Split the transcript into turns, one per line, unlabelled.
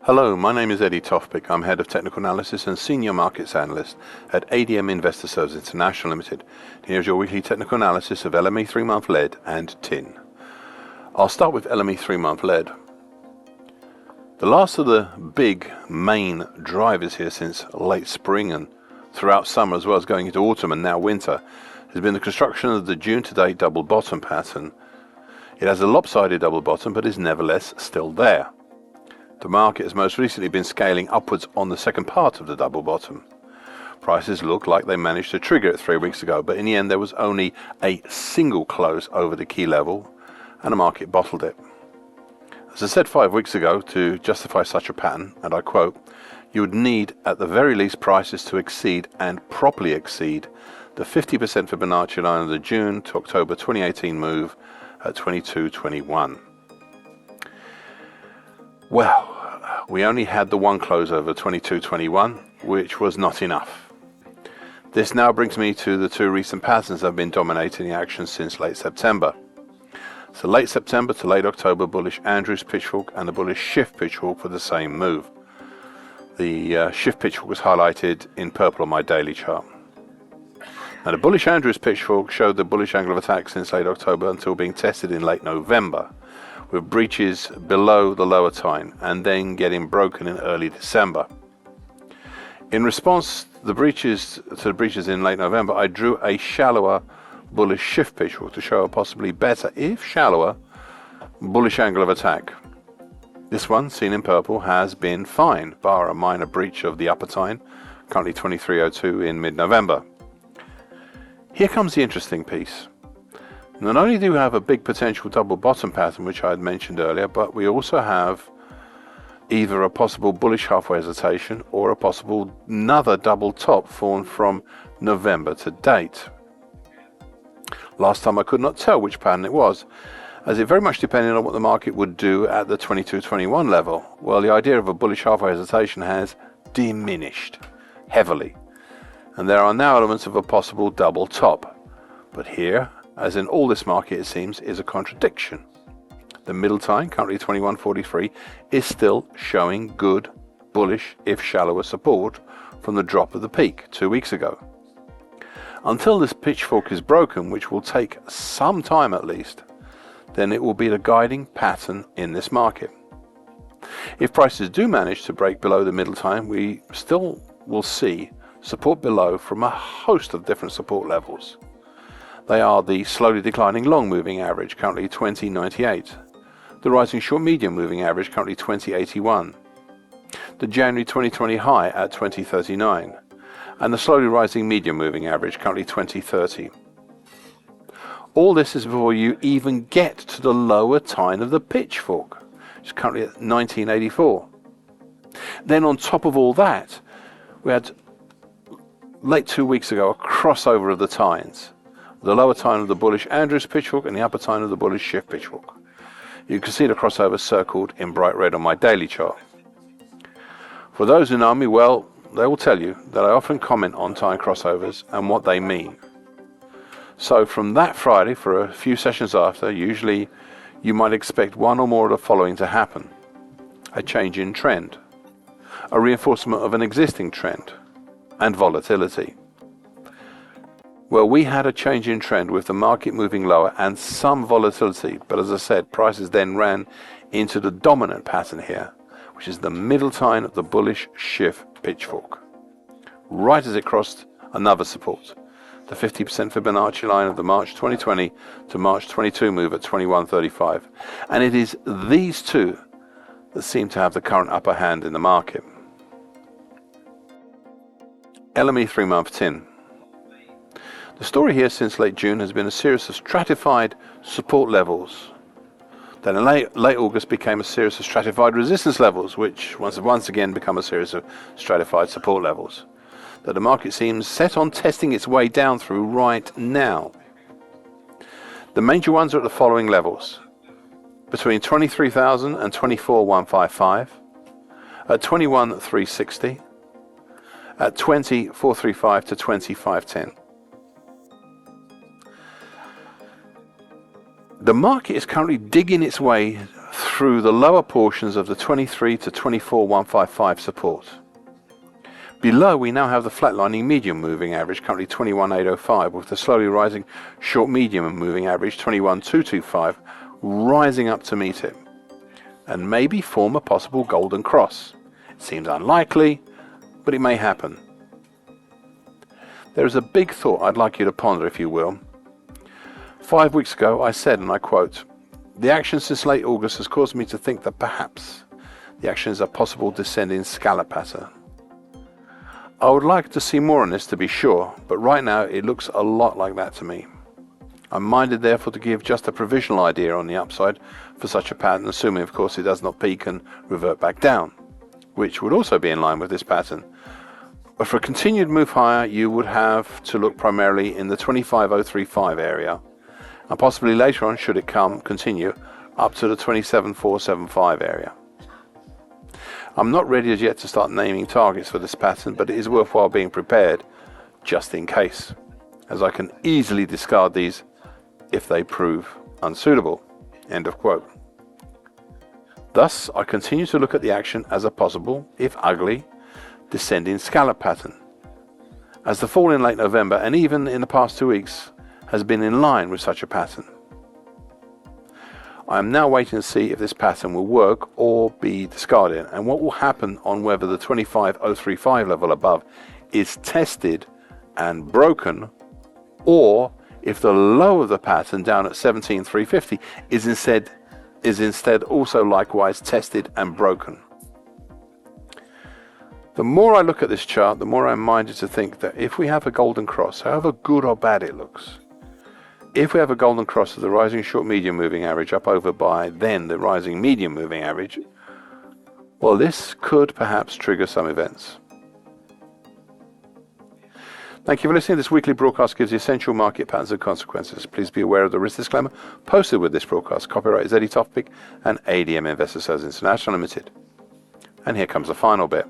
Hello, my name is Eddie Tofpik. I'm Head of Technical Analysis and Senior Markets Analyst at ADM Investor Services International Limited. Here's your weekly technical analysis of LME 3-month lead and tin. I'll start with LME 3-month lead. The last of the big main drivers here since late spring and throughout summer, as well as going into autumn and now winter, has been the construction of the June to date double bottom pattern. It has a lopsided double bottom but is nevertheless still there. The market has most recently been scaling upwards on the second part of the double bottom. Prices look like they managed to trigger it 3 weeks ago, but in the end there was only a single close over the key level and the market bottled it. As I said 5 weeks ago, to justify such a pattern, and I quote, you would need at the very least prices to exceed and properly exceed the 50% Fibonacci line of the June to October 2018 move at 22.21. Well, we only had the one close over 22.21, which was not enough. This now brings me to the two recent patterns that have been dominating the action since late September. So late September to late October, bullish Andrews pitchfork and the bullish shift pitchfork for the same move. The shift pitchfork was highlighted in purple on my daily chart. Now the bullish Andrews pitchfork showed the bullish angle of attack since late October until being tested in late November, with breaches below the lower time and then getting broken in early December. In response to the breaches in late November, I drew a shallower bullish shift pitchfork to show a possibly better, if shallower, bullish angle of attack. This one, seen in purple, has been fine, bar a minor breach of the upper time, currently 23.02 in mid-November. Here comes the interesting piece. Not only do we have a big potential double bottom pattern, which I had mentioned earlier, but we also have either a possible bullish halfway hesitation or a possible another double top formed from November to date. Last time I could not tell which pattern it was, as it very much depended on what the market would do at the 22.21 level. Well, the idea of a bullish halfway hesitation has diminished heavily, and there are now elements of a possible double top. But here, as in all this market, it seems, is a contradiction. The middle time, currently 21.43, is still showing good, bullish, if shallower support from the drop of the peak 2 weeks ago. Until this pitchfork is broken, which will take some time at least, then it will be the guiding pattern in this market. If prices do manage to break below the middle time, we still will see support below from a host of different support levels. They are the slowly declining long moving average, currently 20.98, the rising short medium moving average, currently 20.81, the January 2020 high at 20.39, and the slowly rising medium moving average, currently 20.30. All this is before you even get to the lower time of the pitchfork, which is currently at 19.84. Then on top of all that, we had late 2 weeks ago a crossover of the tines. The lower time of the bullish Andrews pitchfork and the upper time of the bullish shift pitchfork. You can see the crossover circled in bright red on my daily chart. For those who know me well, they will tell you that I often comment on time crossovers and what they mean. So from that Friday, for a few sessions after, usually you might expect one or more of the following to happen: a change in trend, a reinforcement of an existing trend, and volatility. Well, we had a change in trend with the market moving lower and some volatility, but as I said, prices then ran into the dominant pattern here, which is the middle time of the bullish shift pitchfork, right as it crossed another support, the 50% Fibonacci line of the March 2020 to March 22 move at 21.35. And it is these two that seem to have the current upper hand in the market. LME 3-month tin. The story here since late June has been a series of stratified support levels. Then in late August became a series of stratified resistance levels, which once again become a series of stratified support levels that the market seems set on testing its way down through right now. The major ones are at the following levels: between 23,000 and 24,155, at 21,360, at 20,435 to 20,510. The market is currently digging its way through the lower portions of the 23 to 24,155 support. Below, we now have the flatlining medium moving average, currently 21,805, with the slowly rising short medium moving average, 21,225, rising up to meet it, and maybe form a possible golden cross. It seems unlikely, but it may happen. There is a big thought I'd like you to ponder, if you will. 5 weeks ago, I said, and I quote, "The action since late August has caused me to think that perhaps the action is a possible descending scallop pattern." I would like to see more on this to be sure, but right now it looks a lot like that to me. I'm minded therefore to give just a provisional idea on the upside for such a pattern, assuming of course it does not peak and revert back down, which would also be in line with this pattern. But for a continued move higher, you would have to look primarily in the 25,035 area, and possibly later on, should it continue, up to the 27,475 area. I'm not ready as yet to start naming targets for this pattern, but it is worthwhile being prepared just in case, as I can easily discard these if they prove unsuitable." End of quote. Thus, I continue to look at the action as a possible, if ugly, descending scallop pattern, as the fall in late November and even in the past 2 weeks has been in line with such a pattern. I am now waiting to see if this pattern will work or be discarded, and what will happen on whether the 25,035 level above is tested and broken, or if the low of the pattern down at 17,350 is instead also likewise tested and broken. The more I look at this chart, the more I'm minded to think that if we have a golden cross, however good or bad it looks, if we have a golden cross of the rising short medium moving average up over by then the rising medium moving average, well, this could perhaps trigger some events. Thank you for listening. This weekly broadcast gives the essential market patterns and consequences. Please be aware of the risk disclaimer posted with this broadcast. Copyright is Tofpik and ADM Investor Services International Limited. And here comes the final bit.